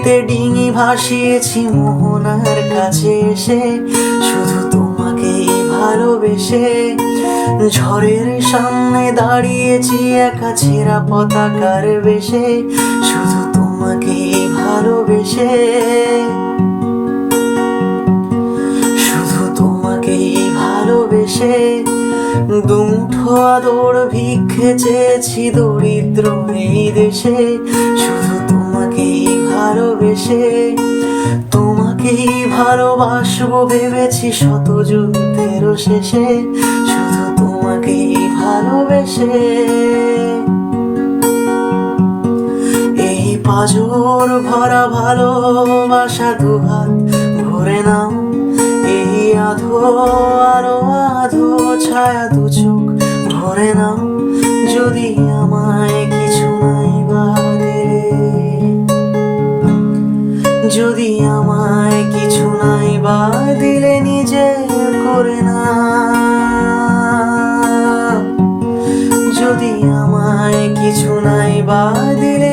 নদীতে ডিঙি ভাসিয়েছি মোহনার কাছে এসে, শুধু তোমাকেই ভালোবেসে। ঝড়ের সামনে দাঁড়িয়েছি একা ছেঁড়া পতাকার বেশে, শুধু তোমাকেই ভালোবেসে। শুধু তোমাকেই ভালোবেসে। দুমুঠো আদর ভিক্ষে চেয়েছি দরিদ্র এই দেশে, শুধু তোমাকেই ভালোবেসে। তোমাকেই ভালোবাসবো ভেবেছি শত যুদ্ধেরও শেষে, শুধু তোমাকেই ভালোবেসে। এই পাঁজর ভরা ভালোবাসা দুহাত ভরে নাও, এই আধো আরো আধো ছায়া দু চোখ ভরে নাও। যদি আমায় কিছু নাই বা দিলে, যদি আমায় কিছু নাই বা দিলে নিজের করে না, যদি আমায় কিছু নাই বা দিলে